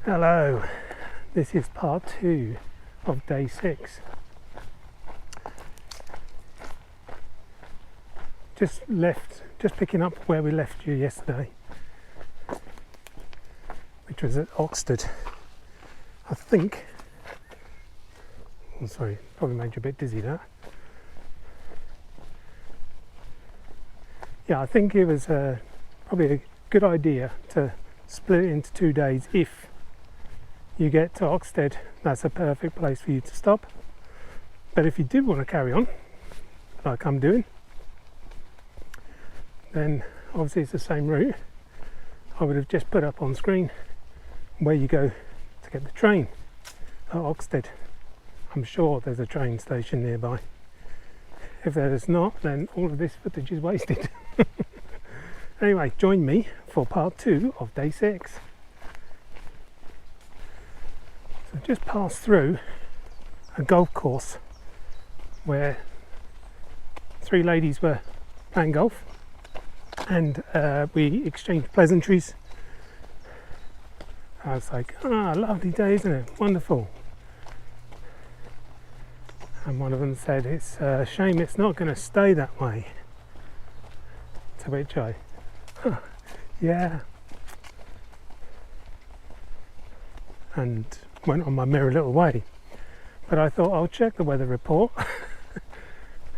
Hello, this is part 2 of day 6. Just picking up where we left you yesterday, which was at Oxted. I think, I'm sorry, probably made you a bit dizzy that. Yeah, I think it was probably a good idea to split it into 2 days. If you get to Oxted, that's a perfect place for you to stop. But if you do want to carry on, like I'm doing, then obviously it's the same route. I would have just put up on screen where you go to get the train at Oxted. I'm sure there's a train station nearby. If there is not, then all of this footage is wasted. Anyway, join me for part 2 of day 6. So I've just passed through a golf course where 3 ladies were playing golf, and we exchanged pleasantries. I was like, lovely day, isn't it? Wonderful. And one of them said, it's a shame it's not going to stay that way. To which I, yeah. And went on my merry little way. But I thought I'll check the weather report.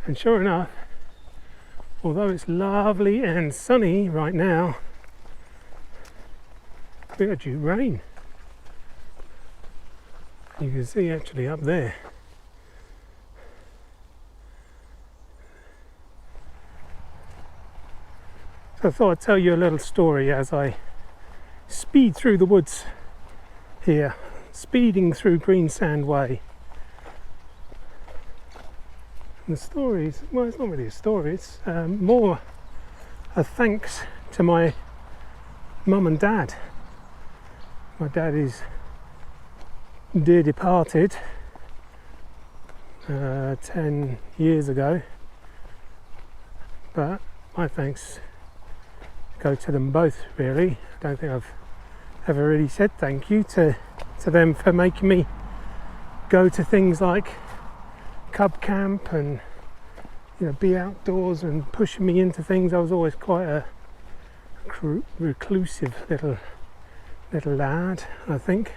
And sure enough, although it's lovely and sunny right now, we got due rain. You can see actually up there. So I thought I'd tell you a little story as I speed through the woods here, speeding through Greensand Way. And the story is, well, it's not really a story, it's more a thanks to my mum and dad. My dad is dear departed 10 years ago, but my thanks go to them both, really. I don't think I've ever really said thank you to them for making me go to things like cub camp and, you know, be outdoors and pushing me into things. I was always quite a reclusive little lad, I think.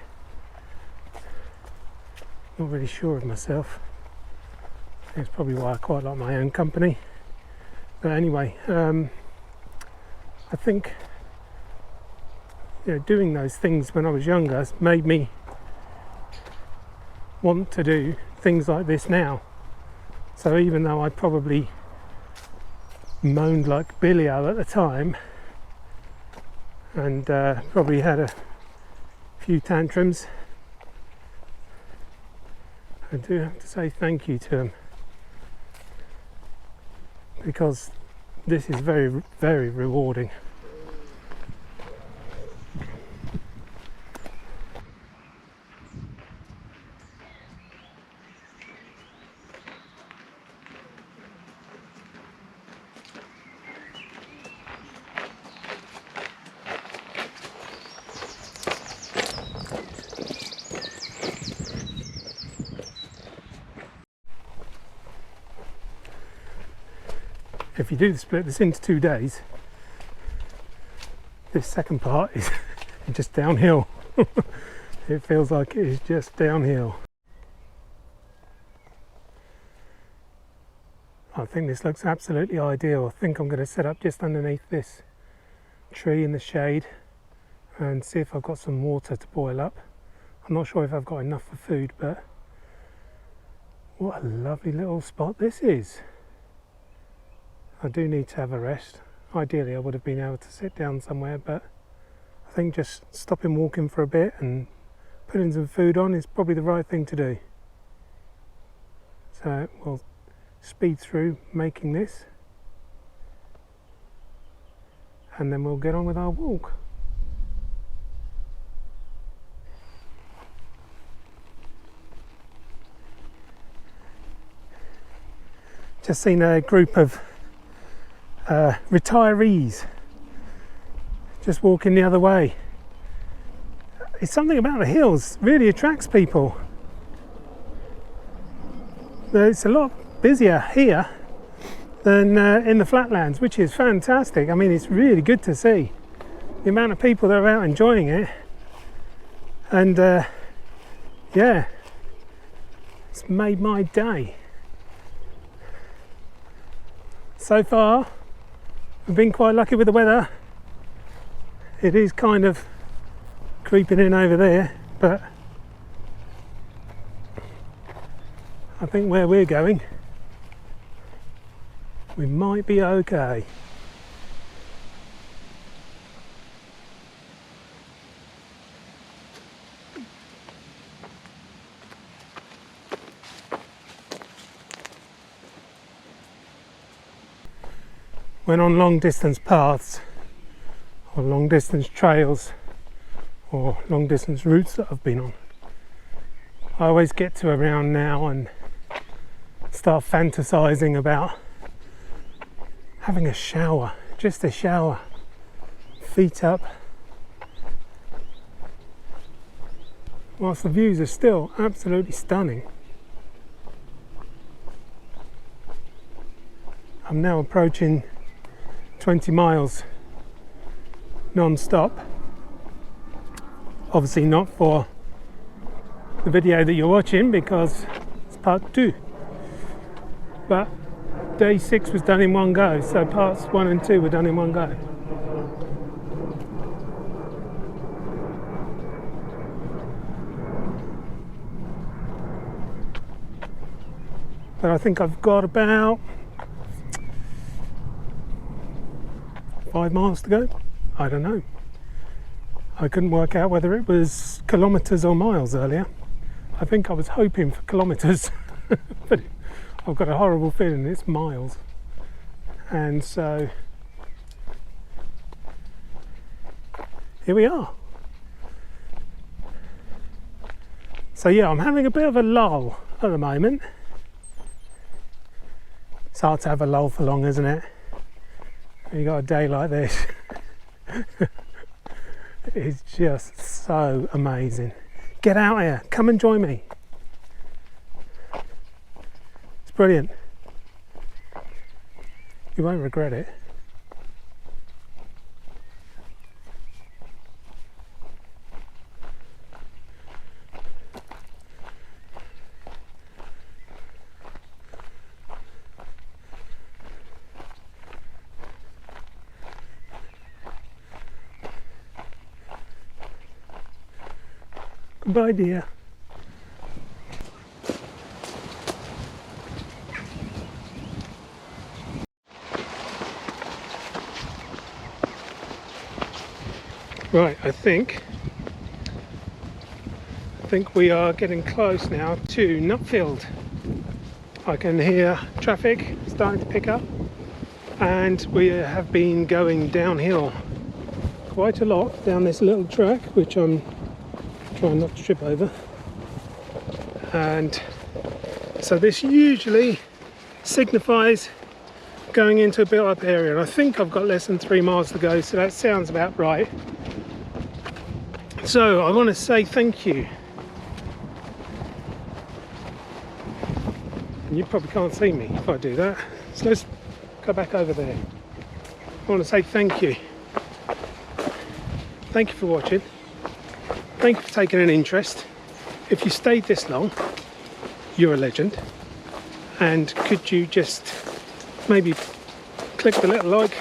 Not really sure of myself. That's probably why I quite like my own company. But anyway, I think, you know, doing those things when I was younger has made me want to do things like this now. So even though I probably moaned like Billy-O at the time and probably had a few tantrums, I do have to say thank you to them, because this is very, very rewarding. If you do split this into 2 days, this second part is just downhill. It feels like it is just downhill. I think this looks absolutely ideal. I think I'm going to set up just underneath this tree in the shade and see if I've got some water to boil up. I'm not sure if I've got enough for food, but what a lovely little spot this is. I do need to have a rest. Ideally I would have been able to sit down somewhere, but I think just stopping walking for a bit and putting some food on is probably the right thing to do. So we'll speed through making this and then we'll get on with our walk. Just seen a group of retirees just walking the other way, It's something about the hills really attracts people. It's a lot busier here than in the flatlands, which is fantastic. I mean, it's really good to see the amount of people that are out enjoying it. And yeah, it's made my day. So far, I've been quite lucky with the weather. It is kind of creeping in over there, but I think where we're going, we might be okay. When on long distance paths or long distance trails or long distance routes that I've been on, I always get to around now and start fantasizing about having a shower, just a shower, feet up, whilst the views are still absolutely stunning. I'm now approaching 20 miles non-stop. Obviously not for the video that you're watching because it's part 2, but day 6 was done in one go, so parts 1 and 2 were done in one go. But I think I've got about 5 miles to go. I don't know. I couldn't work out whether it was kilometres or miles earlier. I think I was hoping for kilometres, but I've got a horrible feeling it's miles. And so here we are. So yeah, I'm having a bit of a lull at the moment. It's hard to have a lull for long, isn't it? You got a day like this. It's just so amazing. Get out here, come and join me. It's brilliant. You won't regret it. Goodbye, dear. Right, I think we are getting close now to Nutfield. I can hear traffic starting to pick up, and we have been going downhill quite a lot down this little track, which I'm trying not to trip over. And so this usually signifies going into a built-up area, and I think I've got less than 3 miles to go, so that sounds about right. So I want to say thank you. And you probably can't see me if I do that, so let's go back over there. I want to say thank you. Thank you for watching. Thank you for taking an interest. If you stayed this long, you're a legend. And could you just maybe click the little like,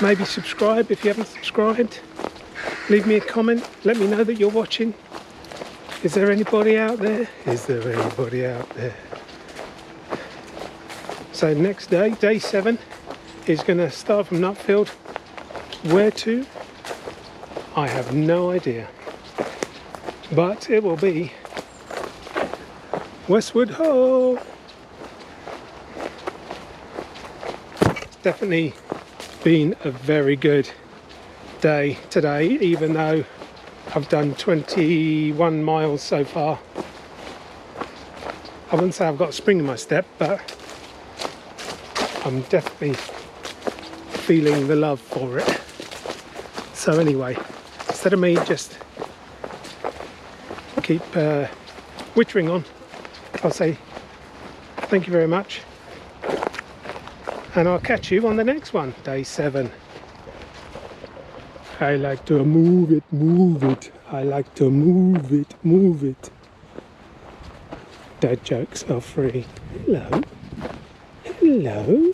maybe subscribe if you haven't subscribed, leave me a comment, let me know that you're watching. Is there anybody out there? Is there anybody out there? So next day, day 7, is going to start from Nutfield. Where to? I have no idea. But it will be Westward Ho! It's definitely been a very good day today, even though I've done 21 miles so far. I wouldn't say I've got a spring in my step, but I'm definitely feeling the love for it. So anyway, instead of me just keep wittering on, I'll say thank you very much, and I'll catch you on the next one, day 7. I like to move it, move it. I like to move it, move it. Dad jokes are free. Hello. Hello.